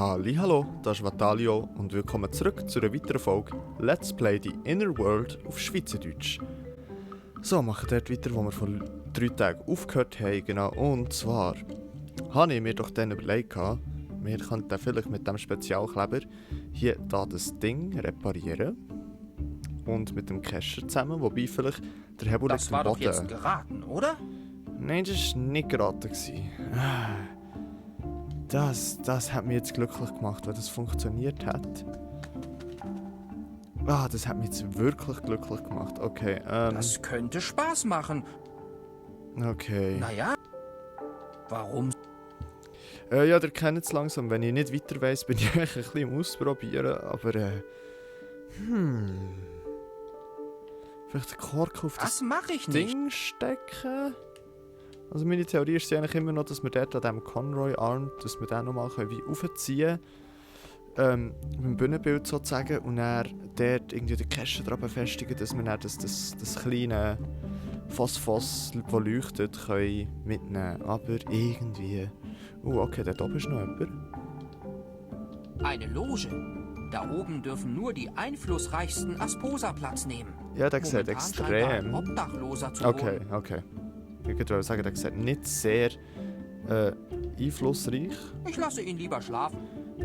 Hallo, das ist Vatalio und willkommen zurück zu einer weiteren Folge Let's Play The Inner World auf Schweizerdeutsch. So, wir machen dort weiter, wo wir vor 3 Tagen aufgehört haben, genau. Und zwar habe ich mir doch dann überlegt, wir könnten vielleicht mit dem Spezialkleber hier das Ding reparieren. Und mit dem Kescher zusammen, wobei vielleicht der Hebel liegt Das am war doch Boden. jetzt geraten, oder? Nein, das war nicht geraten. Das hat mich jetzt glücklich gemacht, weil das funktioniert hat. Das hat mich jetzt wirklich glücklich gemacht. Okay, Das könnte Spaß machen. Okay. Naja. Warum? Ja, ihr kennt es langsam. Wenn ich nicht weiter weiss, bin ich eigentlich ein bisschen am Ausprobieren. Aber, vielleicht den Kork auf das Das mache ich nicht. Ding stecken? Also meine Theorie ist eigentlich immer noch, dass wir dort an diesem Conroy-Arm, dass wir den nochmal wie aufziehen können. Mit dem Bühnenbild sozusagen. Und dann dort irgendwie den Kescher dran befestigen, dass wir dann das kleine Phosphos, das leuchtet, können mitnehmen. Aber irgendwie... okay, dort oben ist noch jemand. Eine Loge. Da oben dürfen nur die einflussreichsten Asposa Platz nehmen. Ja, der sieht Momentan scheint da ein extrem... Obdachloser zu Okay. wohnen. Ich würde sagen, der sieht nicht sehr einflussreich. Ich lasse ihn lieber schlafen.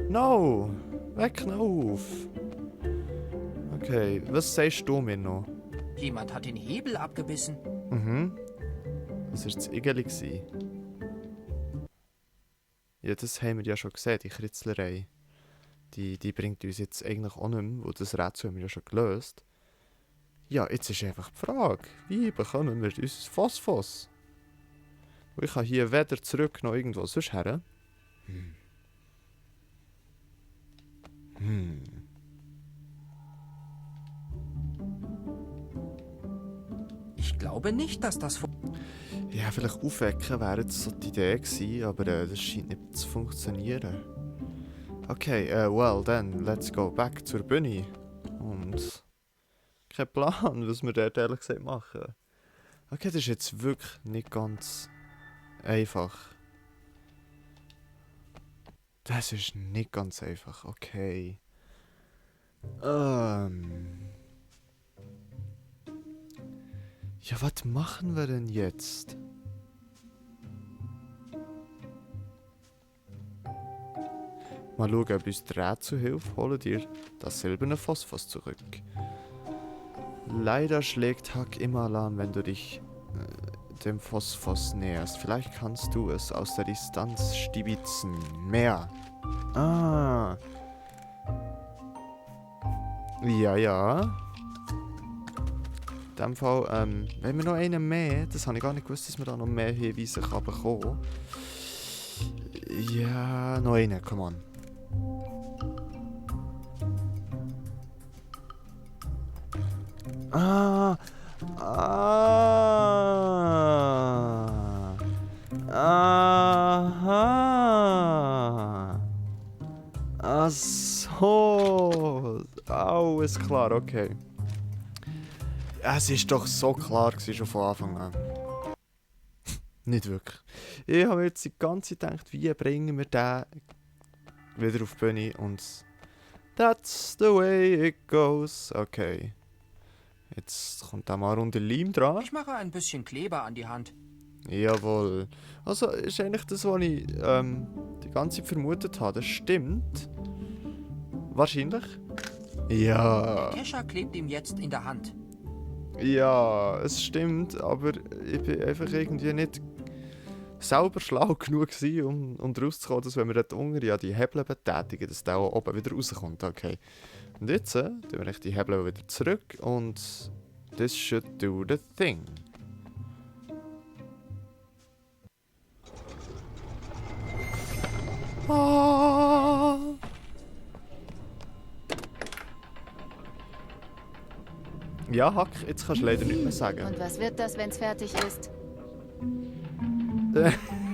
No! Weck noch auf! Okay, was sagst du mir noch? Jemand hat den Hebel abgebissen. Das war das Igeli. Ja, das haben wir ja schon gesehen, die Kritzlerei. Die bringt uns jetzt eigentlich auch nicht mehr, weil das Rätsel haben wir ja schon gelöst. Ja, jetzt ist einfach die Frage, wie bekommen wir unser Phosphos? Ich kann hier weder zurück noch irgendwo sonst her. Ich glaube nicht, dass das... Ja, vielleicht aufwecken wäre jetzt so die Idee gewesen, aber das scheint nicht zu funktionieren. Okay, well then, let's go back zur Bühne. Und... kein Plan, was wir dort ehrlich gesagt machen. Okay, das ist jetzt wirklich nicht ganz einfach. Das ist nicht ganz einfach, okay. Ja, was machen wir denn jetzt? Mal schauen, ob uns die Rätsel hilft, holen dir das silberne Phosphos zurück. Leider schlägt Hack immer Alarm, wenn du dich dem Phosphos näherst. Vielleicht kannst du es aus der Distanz stibitzen. Mehr. Ah. Ja. In dem Fall, wenn wir noch einen mehr, das habe ich gar nicht gewusst, dass wir da noch mehr Hinweise bekommen kann. Ja, noch einen, come on. Aha. Ach so. Alles klar, okay. Es ist doch so klar gewesen, schon von Anfang an. Nicht wirklich. Ich habe jetzt die ganze Zeit gedacht, wie bringen wir den wieder auf die Bühne und that's the way it goes. Okay. Jetzt kommt da mal eine Runde Leim dran. Ich mache ein bisschen Kleber an die Hand. Jawohl. Also ist eigentlich das, was ich die ganze Zeit vermutet habe. Das stimmt. Wahrscheinlich. Ja. Der Kescher klebt ihm jetzt in der Hand. Ja, es stimmt, aber ich bin einfach irgendwie nicht selber schlau genug gewesen, um rauszukommen, dass wenn wir dort unten ja die Hebel betätigen, dass der auch oben wieder rauskommt. Okay. Und jetzt tun wir die Hebel wieder zurück und this should do the thing. Ah. Ja, Hack, jetzt kannst du leider nichts mehr sagen. Und was wird das, wenn's fertig ist?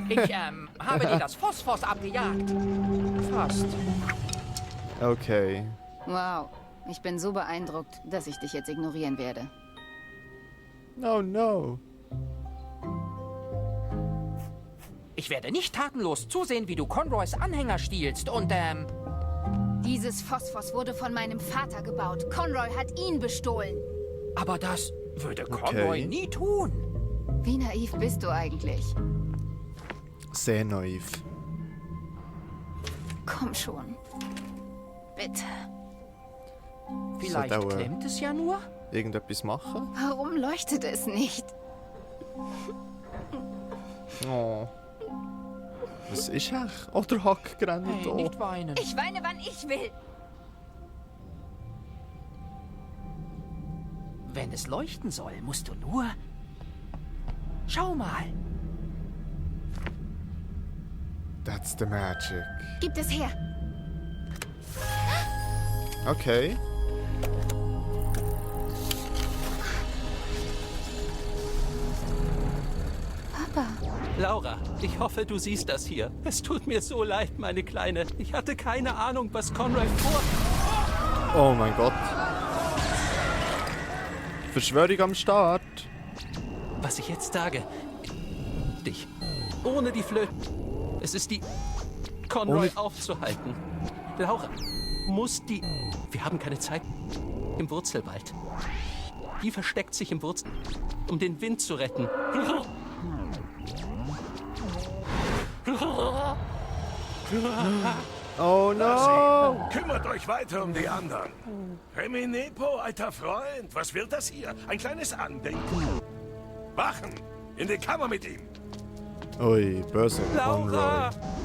Ich, habe dir das Phosphos abgejagt. Fast. Okay. Wow, ich bin so beeindruckt, dass ich dich jetzt ignorieren werde. Oh no. Ich werde nicht tatenlos zusehen, wie du Conroys Anhänger stiehlst und, Dieses Phosphos wurde von meinem Vater gebaut. Conroy hat ihn bestohlen. Aber das würde Conroy nie tun. Wie naiv bist du eigentlich? Sehr naiv. Komm schon. Bitte. Vielleicht klemmt es ja nur? Irgendetwas machen? Warum leuchtet es nicht? Oh. Was ist echt? Oder Hackgrenze Hey, da? nicht weinen. Ich weine, wann ich will. Wenn es leuchten soll, musst du nur... Schau mal. That's the magic. Gib es her. Okay. Papa. Laura, ich hoffe, du siehst das hier. Es tut mir so leid, meine Kleine. Ich hatte keine Ahnung, was Conroy vor... Oh mein Gott. Verschwörung am Start. Was ich jetzt sage. Dich. Ohne die Flöten. Es ist die... Conroy aufzuhalten. Laura, muss die... Wir haben keine Zeit. Im Wurzelwald. Die versteckt sich im Wurzel, um den Wind zu retten. Oh no! Kümmert euch weiter um die anderen. Reminepo, alter Freund, was wird das hier? Ein kleines Andenken? Wachen! In die Kammer mit ihm! Ui, böse Laura! Conroy.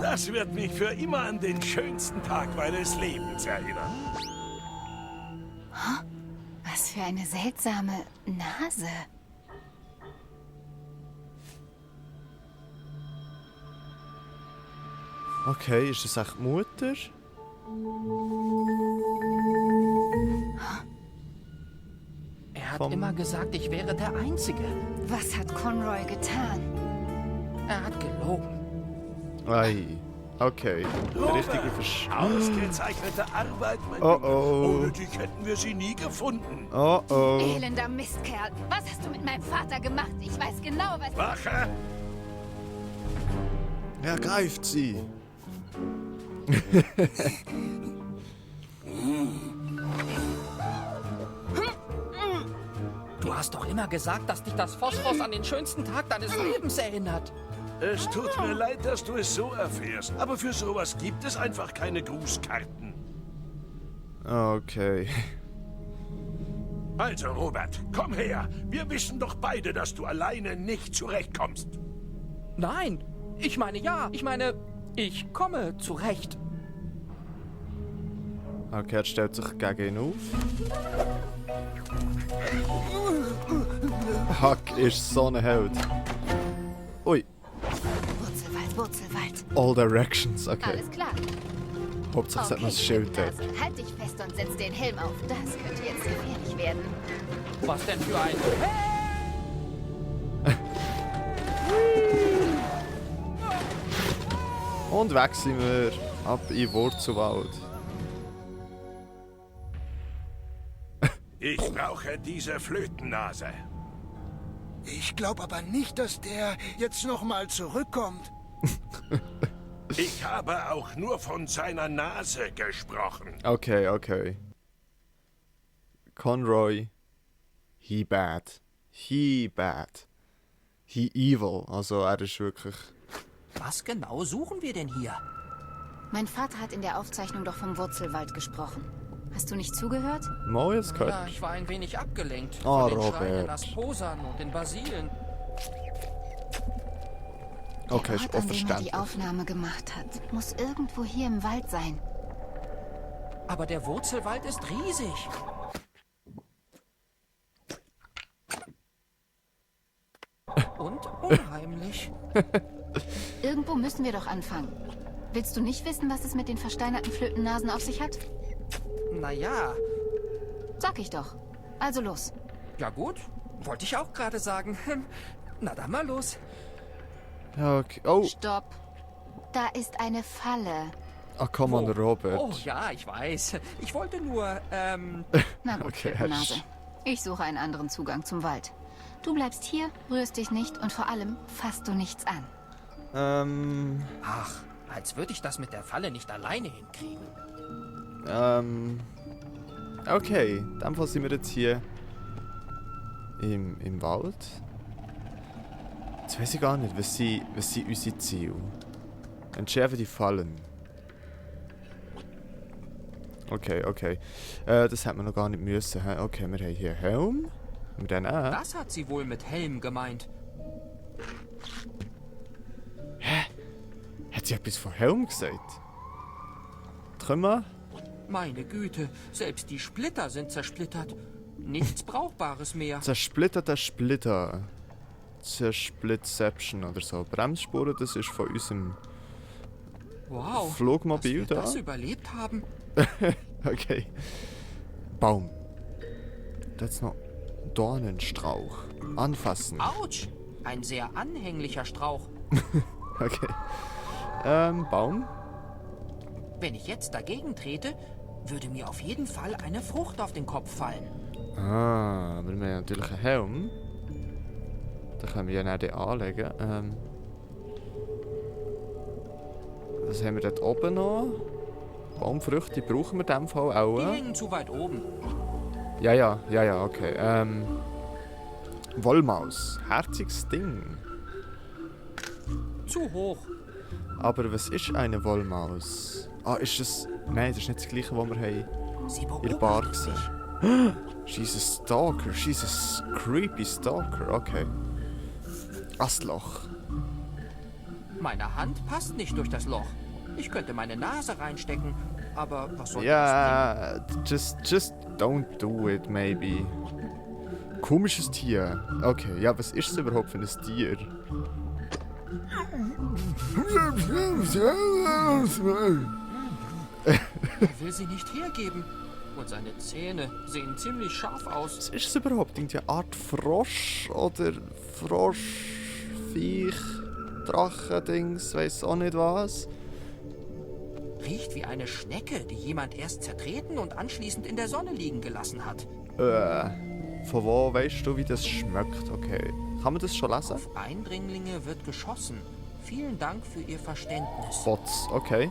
Das wird mich für immer an den schönsten Tag meines Lebens erinnern. Was für eine seltsame Nase. Okay, ist das echt die Mutter? Er hat immer gesagt, ich wäre der Einzige. Was hat Conroy getan? Er hat gelogen. Ei. Okay. Richtige Ausgezeichnete Arbeit, mein Oh Junge. oh. Ohne dich hätten wir sie nie gefunden. Oh oh. Elender Mistkerl. Was hast du mit meinem Vater gemacht? Ich weiß genau, was... Wache! Er greift sie. Du hast doch immer gesagt, dass dich das Phosphos an den schönsten Tag deines Lebens erinnert. Es tut mir leid, dass du es so erfährst, aber für sowas gibt es einfach keine Grußkarten. Okay. Also, Robert, komm her. Wir wissen doch beide, dass du alleine nicht zurechtkommst. Nein, ich meine ja. Ich meine, ich komme zurecht. Okay, er stellt sich gegen ihn auf. Huck ist so ein Held. Ui, Wurzelwald, Wurzelwald. all directions, okay. Alles klar. Hauptsache es hat noch das Schild dort. Nase. Halt dich fest und setz den Helm auf. Das könnte jetzt gefährlich werden. Was denn für ein... Und weg sind wir. Ab in Wurzelwald. Ich brauche diese Flötennase. Ich glaube aber nicht, dass der jetzt nochmal zurückkommt. Ich habe auch nur von seiner Nase gesprochen. Okay, okay. Conroy. He bad. He bad. He evil. Also er ist wirklich... Was genau suchen wir denn hier? Mein Vater hat in der Aufzeichnung doch vom Wurzelwald gesprochen. Hast du nicht zugehört? Mal jetzt Ja, gehört. ich war ein wenig abgelenkt. Oh, von den Robert. Schreinen Asposan und den Basilen. Okay, Der ist Ort, auch an dem er verständlich. die Aufnahme gemacht hat, muss irgendwo hier im Wald sein. Aber der Wurzelwald ist riesig. Und unheimlich. Irgendwo müssen wir doch anfangen. Willst du nicht wissen, was es mit den versteinerten Flötennasen auf sich hat? Naja, Sag ich doch. Also los. ja gut. Wollte ich auch gerade sagen. Na dann mal los. Ja, okay. Oh, Stopp. Da ist eine Falle. ah, komm on, Wo? Robert. Oh ja, ich weiß. Ich wollte nur, Na gut, Okay, Flötennase. Ich suche einen anderen Zugang zum Wald. Du bleibst hier, rührst dich nicht und vor allem fasst du nichts an. Ach, als würde ich das mit der Falle nicht alleine hinkriegen. Okay, in dem Fall sind wir jetzt hier im Wald. Jetzt weiß ich gar nicht, was sind unsere Ziele? Entschärfe die Fallen. Okay. Das hätten wir noch gar nicht müssen. Okay, wir haben hier Helm. Und dann auch. Das hat sie wohl mit Helm gemeint. Hat sie etwas von Helm gesagt? Trümmer? Meine Güte, selbst die Splitter sind zersplittert. Nichts Brauchbares mehr. Zersplitterter Splitter. Zersplitception oder so. Bremsspuren, das ist von unserem Wow, Flugmobil dass wir da. das überlebt haben. Okay. Baum. Da ist noch Dornenstrauch. Anfassen. Autsch, ein sehr anhänglicher Strauch. Okay. Baum. Wenn ich jetzt dagegen trete, würde mir auf jeden Fall eine Frucht auf den Kopf fallen. Ah, aber wir haben natürlich einen Helm. Da können wir ja nicht den anlegen. Was haben wir dort oben noch? Baumfrüchte brauchen wir in dem Fall auch. Die hängen zu weit oben. Ja, okay. Wollmaus. Herziges Ding. Zu hoch. Aber was ist eine Wollmaus? Ah, ist das... Nein, das ist nicht das gleiche, was wir haben Sie in der Bar beobachtet gesehen. mich. She's a stalker. She's a creepy stalker. Okay. Astloch. Meine Hand passt nicht durch das Loch. Ich könnte meine Nase reinstecken, aber was soll das Ja, just don't do it, maybe. Komisches Tier. Okay, ja, was ist es überhaupt für ein Tier? bringen? Er will sie nicht hergeben. Und seine Zähne sehen ziemlich scharf aus. Was ist es überhaupt? Irgendeine Art Frosch oder Froschviech, Drachendings, weiß auch nicht was. Riecht wie eine Schnecke, die jemand erst zertreten und anschließend in der Sonne liegen gelassen hat. Von wo weißt du, wie das schmeckt? Okay. Kann man das schon lesen? Auf Eindringlinge wird geschossen. Vielen Dank für Ihr Verständnis. Bots, okay.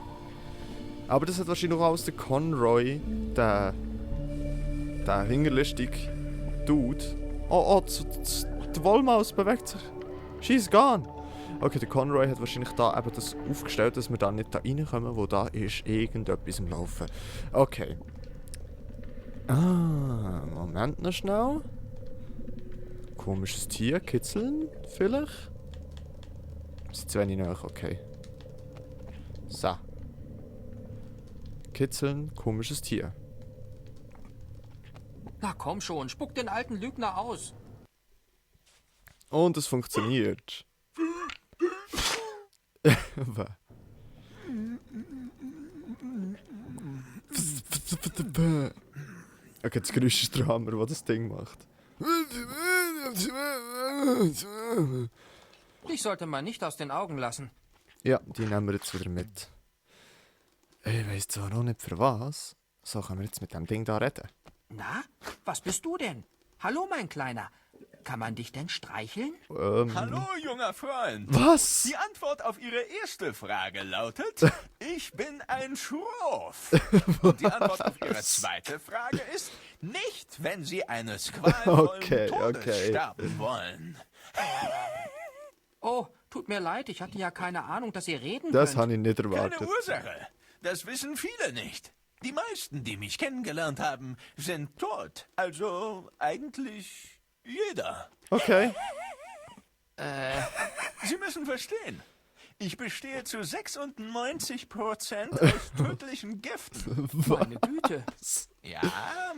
Aber das hat wahrscheinlich noch aus der Conroy, der hinterlistige Dude. Oh, die Wollmaus bewegt sich. She's gone. Okay, der Conroy hat wahrscheinlich da eben das aufgestellt, dass wir da nicht da reinkommen, wo da ist irgendetwas im Laufen. Okay. Moment noch schnell. Komisches Tier, kitzeln vielleicht? Sind zu wenig nach, okay. So. Kitzeln, komisches Tier. Na komm schon, spuck den alten Lügner aus. Und es funktioniert. Okay, das Geräusch ist der Hammer, was das Ding macht. Dich sollte man nicht aus den Augen lassen. Ja, die nehmen wir jetzt wieder mit. Ich weiss zwar noch nicht für was. So können wir jetzt mit dem Ding da reden. Na, was bist du denn? Hallo, mein Kleiner. Kann man dich denn streicheln? Hallo, junger Freund. Was? Die Antwort auf Ihre erste Frage lautet, ich bin ein Schroff. Und die Antwort auf Ihre zweite Frage ist, nicht, wenn Sie eines qualvollen Todes sterben wollen. Oh, tut mir leid, ich hatte ja keine Ahnung, dass ihr reden Das könnt. habe ich nicht erwartet. Keine Ursache. Das wissen viele nicht. Die meisten, die mich kennengelernt haben, sind tot. Also eigentlich jeder. Okay. Sie müssen verstehen. Ich bestehe zu 96% aus tödlichen Giften. Meine Güte. Ja,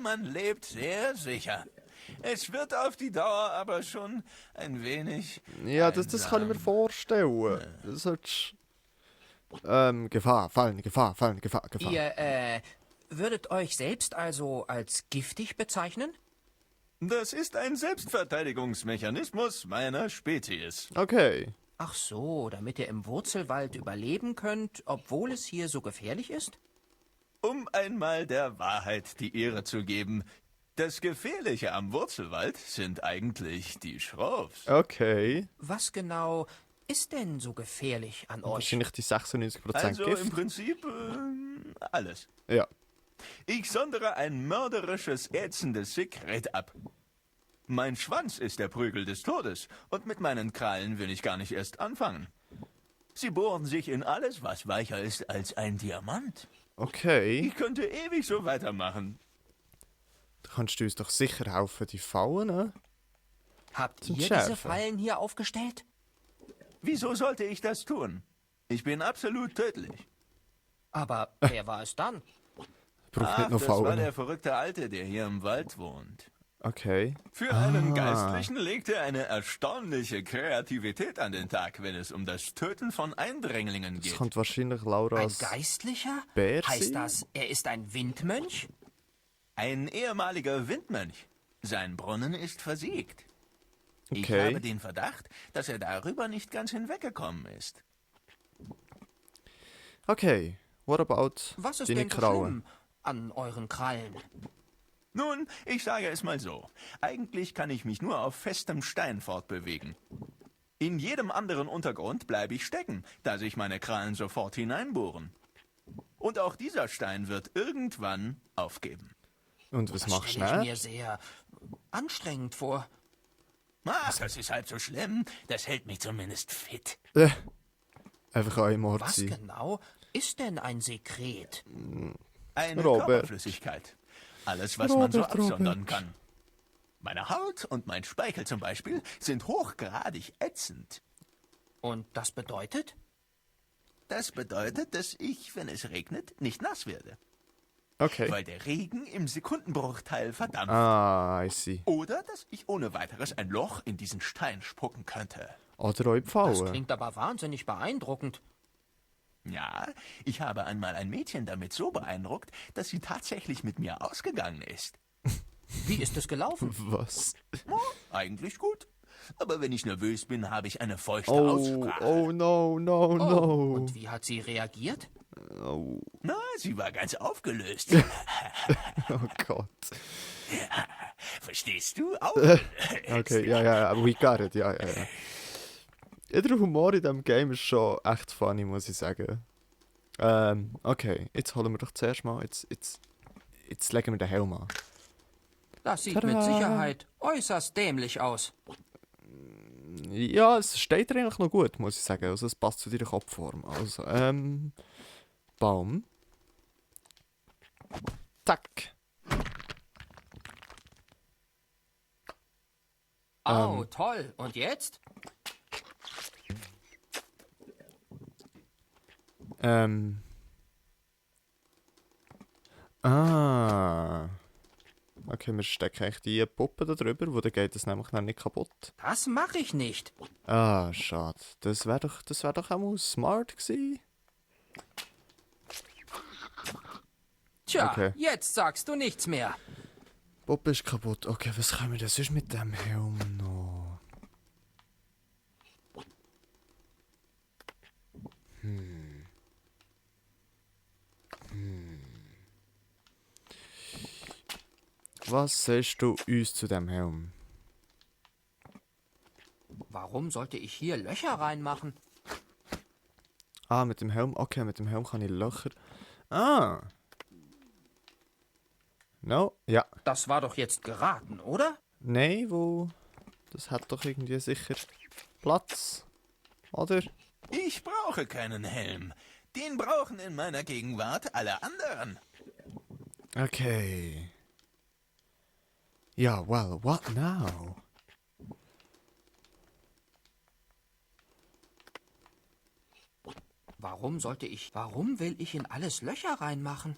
man lebt sehr sicher. Es wird auf die Dauer aber schon ein wenig Ja, das kann ich mir vorstellen. Das solltest... Gefahr, fallen. Ihr, würdet euch selbst also als giftig bezeichnen? Das ist ein Selbstverteidigungsmechanismus meiner Spezies. Okay. Ach so, damit ihr im Wurzelwald überleben könnt, obwohl es hier so gefährlich ist? Um einmal der Wahrheit die Ehre zu geben, Das Gefährliche am Wurzelwald sind eigentlich die Schroffs. Okay. Was genau ist denn so gefährlich an euch? Wahrscheinlich die 96% Also Gift. im Prinzip alles. Ja. Ich sondere ein mörderisches, ätzendes Sekret ab. Mein Schwanz ist der Prügel des Todes und mit meinen Krallen will ich gar nicht erst anfangen. Sie bohren sich in alles, was weicher ist als ein Diamant. Okay. Ich könnte ewig so weitermachen. Da kannst du uns doch sicher helfen, die Fallen, ne? Habt Zum ihr Schärfen. diese Fallen hier aufgestellt? Wieso sollte ich das tun? Ich bin absolut tödlich. Aber wer war es dann? Braucht nicht noch das war Fallen. der verrückte Alte, der hier im Wald wohnt. Okay. Für einen Geistlichen legt er eine erstaunliche Kreativität an den Tag, wenn es um das Töten von Eindringlingen Das geht. könnte wahrscheinlich Ein Lauras... Geistlicher? Bär Heißt sein? das, er ist ein Windmönch? Ein ehemaliger Windmönch. Sein Brunnen ist versiegt. Ich Okay. habe den Verdacht, dass er darüber nicht ganz hinweggekommen ist. Okay. What about Was ist deine denn so Krallen? schlimm an euren Krallen? Nun, ich sage es mal so. Eigentlich kann ich mich nur auf festem Stein fortbewegen. In jedem anderen Untergrund bleibe ich stecken, da sich meine Krallen sofort hineinbohren. Und auch dieser Stein wird irgendwann aufgeben. Und was Das machst du stelle ich schnell? mir sehr anstrengend vor. Ach, das ist halb so schlimm. Das hält mich zumindest fit. Einfach ein Mord Was sein. genau ist denn ein Sekret? Eine Robert. Körperflüssigkeit. Alles, was man so Robert, absondern Robert. kann. Meine Haut und mein Speichel zum Beispiel sind hochgradig ätzend. Und das bedeutet? Das bedeutet, dass ich, wenn es regnet, nicht nass werde. Okay. Weil der Regen im Sekundenbruchteil verdampft. Ah, I see. Oder dass ich ohne weiteres ein Loch in diesen Stein spucken könnte. Oder euch Das Pfaulen. klingt aber wahnsinnig beeindruckend. Ja, ich habe einmal ein Mädchen damit so beeindruckt, dass sie tatsächlich mit mir ausgegangen ist. Wie ist es gelaufen? Was? Oh, eigentlich gut. Aber wenn ich nervös bin, habe ich eine feuchte Oh, Aussprache. oh no, no, Oh, no. und wie hat sie reagiert? Oh, Na, sie war ganz aufgelöst. oh Gott. Verstehst du? Auch. Okay, ja, we got it, ja. Der Humor in diesem Game ist schon echt funny, muss ich sagen. Okay, jetzt holen wir doch zuerst mal, jetzt legen wir den Helm an. Das sieht Tada. mit Sicherheit äußerst dämlich aus. Ja, es steht dir eigentlich noch gut, muss ich sagen. Also es passt zu deiner Kopfform. Also, Baum. Zack. Oh, toll. Und jetzt? Okay, wir stecken echt die Puppe da drüber, wo dann geht es nämlich dann nicht kaputt. Das mache ich nicht. Ah, schade. Das wär doch auch mal smart gewesen. Tja, Okay. jetzt sagst du nichts mehr. Puppe ist kaputt. Okay, was können wir denn sonst mit dem Helm noch? Was sagst du uns zu dem Helm? Warum sollte ich hier Löcher reinmachen? Ah, mit dem Helm. Okay, mit dem Helm kann ich Löcher. Ah. No, ja. Das war doch jetzt geraten, oder? Nein, wo? Das hat doch irgendwie sicher Platz. Oder? Ich brauche keinen Helm. Den brauchen in meiner Gegenwart alle anderen. Okay. Ja, well, what now? Warum will ich in alles Löcher reinmachen?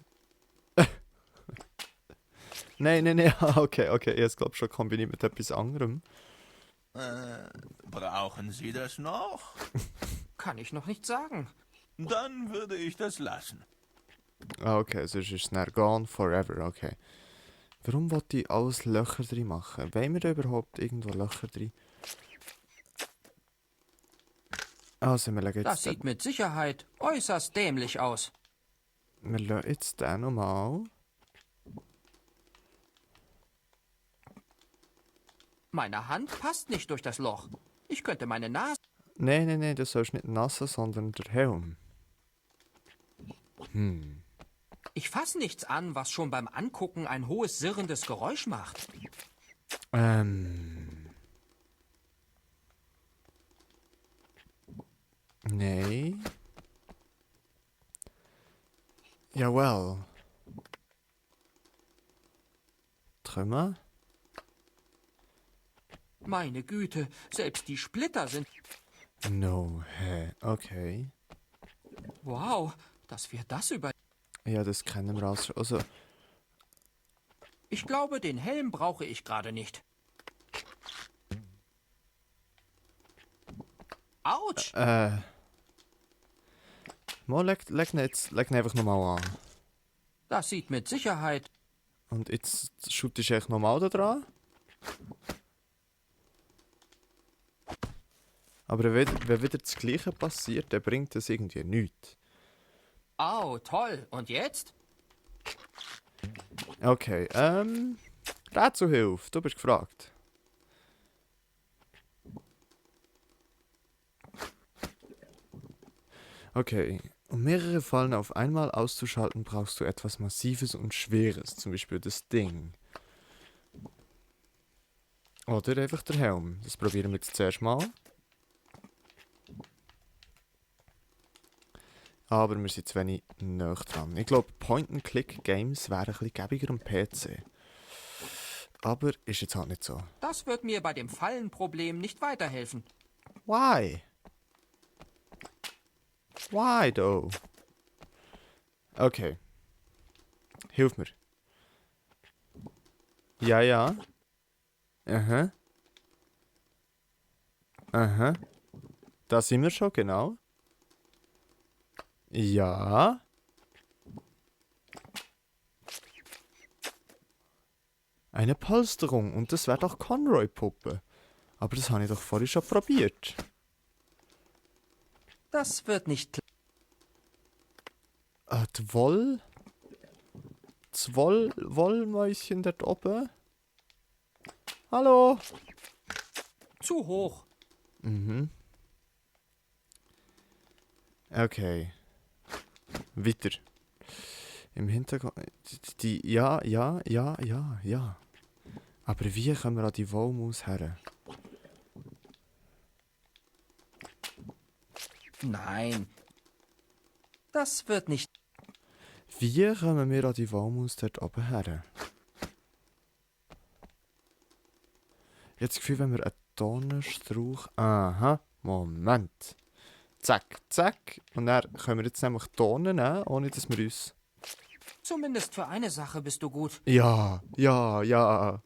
Nein, okay, ich glaube schon kombiniert mit etwas anderem. Brauchen Sie das noch? Kann ich noch nicht sagen. Dann würde ich das lassen. Ah, okay, sonst ist es dann gone forever, okay. Warum wollte ich alles Löcher drin machen? Wollen wir da überhaupt irgendwo Löcher drin? Also, wir legen Das jetzt, sieht mit Sicherheit äußerst dämlich aus. wir lassen jetzt den nochmal. Meine Hand passt nicht durch das Loch. Ich könnte meine Nase... Nee, du sollst nicht nassen, sondern der Helm. Ich fasse nichts an, was schon beim Angucken ein hohes, sirrendes Geräusch macht. Nee. Jawel. Trümmer? Meine Güte, selbst die Splitter sind... No, hä, okay. Wow, dass wir das über... Ja, das kennen wir also... Ich glaube, den Helm brauche ich gerade nicht. Autsch! Mal, leg ihn einfach nochmal an. Das sieht mit Sicherheit... Und jetzt shootest du echt nochmal da dran. Aber wenn wieder das Gleiche passiert, dann bringt das irgendwie nichts. Au, toll. Und jetzt? Okay, Rätselhilfe, du bist gefragt. Okay, um mehrere Fallen auf einmal auszuschalten, brauchst du etwas Massives und Schweres, zum Beispiel das Ding. Oder einfach der Helm. Das probieren wir jetzt zuerst mal. Aber wir sind zu wenig nahe dran. Ich glaube, Point-and-Click-Games wären ein bisschen gäbiger am PC. Aber ist jetzt halt nicht so. Das wird mir bei dem Fallenproblem nicht weiterhelfen. Why? Why though? Okay. Hilf mir. Ja. Aha. Da sind wir schon, genau. Ja. Eine Polsterung. Und das wäre doch Conroy-Puppe. Aber das habe ich doch vorhin schon probiert. Das wird nicht... Die Woll? Das Wollmäuschen dort oben? Hallo? Zu hoch. Okay. Weiter. Im Hintergrund... Ja. Aber wie kommen wir an die Wollmaus her? Nein. Das wird nicht... Wie kommen wir an die Wollmaus dort oben her? Jetzt das Gefühl, wenn wir einen Dornenstrauch... Aha, Moment. Zack. Und dann können wir jetzt nämlich Dornen nehmen, ohne dass wir uns... Zumindest für eine Sache bist du gut. Ja. Ja,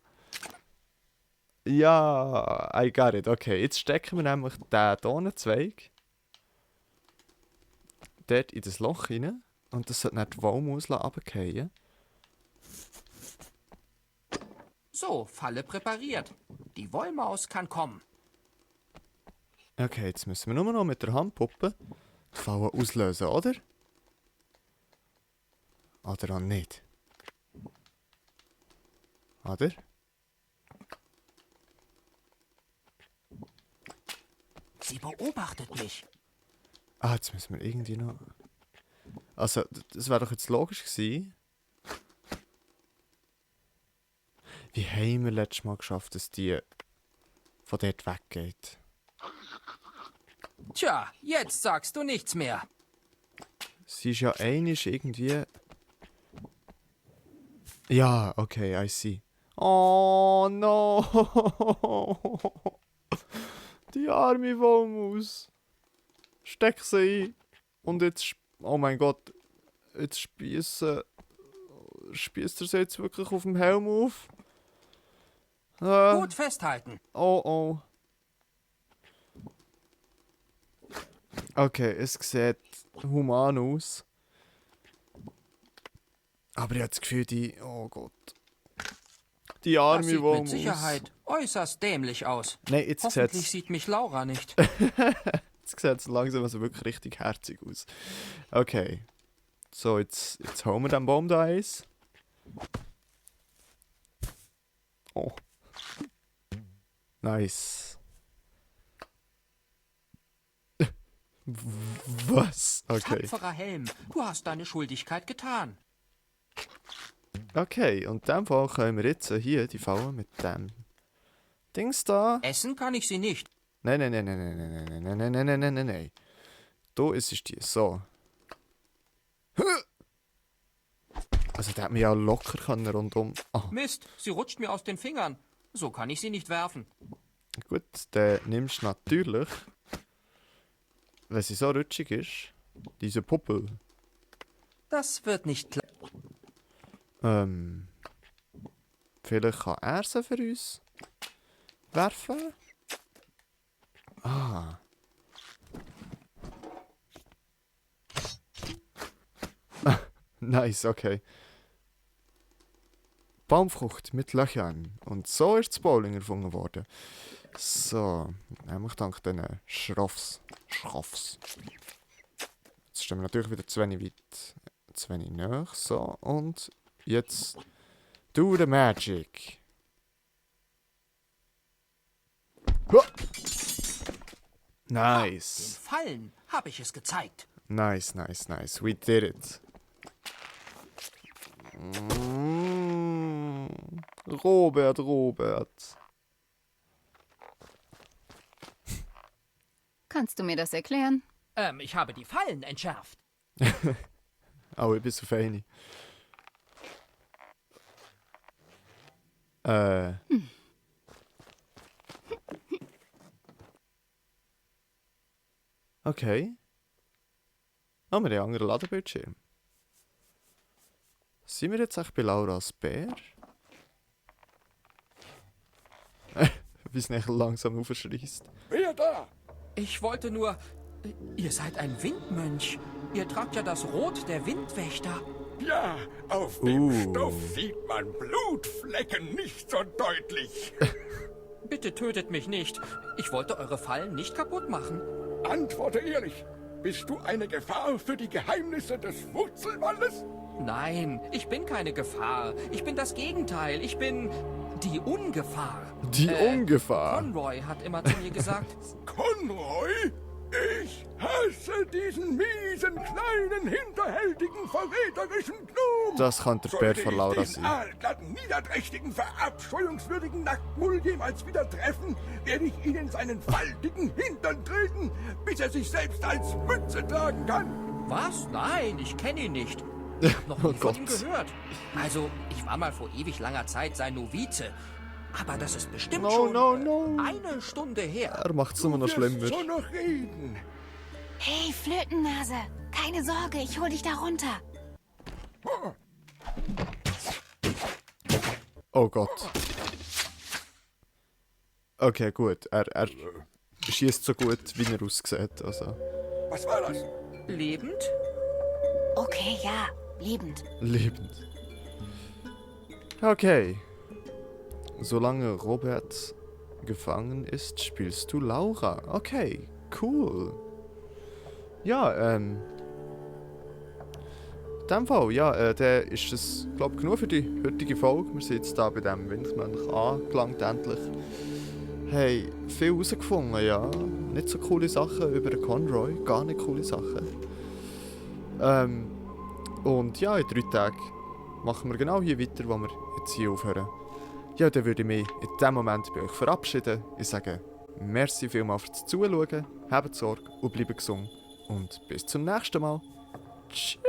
I got it. Okay, jetzt stecken wir nämlich den Dornenzweig dort in das Loch rein. Und das sollte nicht die Wollmaus runterfallen. So, Falle präpariert. Die Wollmaus kann kommen. Okay, jetzt müssen wir nur noch mit der Handpuppe die Falle auslösen, oder? Oder auch nicht? Oder? Sie beobachtet mich. Ah, jetzt müssen wir irgendwie noch... Also, das wäre doch jetzt logisch gewesen. Wie haben wir letztes Mal geschafft, dass die von dort weggeht? Tja, jetzt sagst du nichts mehr. Sie ist ja einisch irgendwie... Ja, okay, I see. Oh no! Die arme Wollmaus. Steck sie ein. Und jetzt... Oh mein Gott. Jetzt spießt er sie jetzt wirklich auf dem Helm auf? Gut festhalten. Oh. Okay, es sieht human aus. Aber ich habe das Gefühl, oh Gott. Die Das arme sieht mit Wollmaus. Sicherheit äußerst dämlich aus. Nein, jetzt Hoffentlich sieht mich Laura nicht. Jetzt sieht es langsam also wirklich richtig herzig aus. Okay. So, jetzt holen wir den Baum da eins. Oh. Nice. Was? Okay. Tapferer Helm, du hast deine Schuldigkeit getan. Okay, und in dem Fall können wir jetzt hier die Falle mit dem Dings da. Essen kann ich sie nicht. Nein. Da ist es die. So. Also der hat mich ja locker können rundum. Ah, Mist, sie rutscht mir aus den Fingern. So kann ich sie nicht werfen. gut, dann nimmst du natürlich, wenn sie so rutschig ist, diese Puppe. Das wird nicht klappen. Vielleicht kann er sie für uns werfen. Ah. Nice, okay. Baumfrucht mit Löchern. Und so ist das Bowling erfunden worden. So, nämlich dank diesen Schroffs. Jetzt stehen wir natürlich wieder zu wenig weit, zu wenig nahe. So, und jetzt do the magic. Huh. Den Nice. Fallen habe ich es gezeigt. Nice. We did it. Robert. Kannst du mir das erklären? Ich habe die Fallen entschärft. Oh, ich bin so fein. Okay. Oh, wir haben einen anderen Ladebildschirm. Sind wir jetzt echt bei Lauras Bär? Wie es nicht langsam aufschreist. Wer da? Ich wollte nur... Ihr seid ein Windmönch. Ihr tragt ja das Rot der Windwächter. Ja, auf dem Stoff sieht man Blutflecken nicht so deutlich. Bitte tötet mich nicht. Ich wollte eure Fallen nicht kaputt machen. Antworte ehrlich. Bist du eine Gefahr für die Geheimnisse des Wurzelwaldes? Nein, ich bin keine Gefahr. Ich bin das Gegenteil. Ich bin die Ungefahr. Die Ungefahr. Conroy hat immer zu mir gesagt... Conroy? Ich hasse diesen miesen, kleinen, hinterhältigen, verräterischen Gnom! Das kann der Bär von Laura Sollte ich den sein. aalglatten, niederträchtigen, verabscheuungswürdigen Nacktmull jemals wieder treffen, werde ich ihn in seinen faltigen Hintern treten, bis er sich selbst als Mütze tragen kann. Was? Nein, ich kenne ihn nicht. Ich hab noch nie Oh von ihm Gott. gehört. Also, ich war mal vor ewig langer Zeit sein Novize. Aber das ist bestimmt No, schon no. eine Stunde her. Er macht es immer noch Wirst schlimmer. schon noch reden. Hey, Flötennase, keine Sorge, ich hol dich da runter. Oh Gott. Okay, gut. Er schießt so gut, wie er aussieht. Also, Was war das? Lebend? Okay, ja, lebend. lebend. Okay. Solange Robert gefangen ist, spielst du Laura. Okay, cool. Ja, in dem Fall, ja, der ist es, glaube ich, genug für die heutige Folge. Wir sind jetzt da bei diesem Windmönch angelangt, endlich. Hey, viel herausgefunden, ja. Nicht so coole Sachen über den Conroy, gar nicht coole Sachen. Und ja, in 3 Tagen machen wir genau hier weiter, wo wir jetzt hier aufhören. Ja, dann würde ich mich in diesem Moment bei euch verabschieden. Ich sage merci vielmals fürs Zuschauen, habt Sorge und bleibt gesund. Und bis zum nächsten Mal. Tschüss!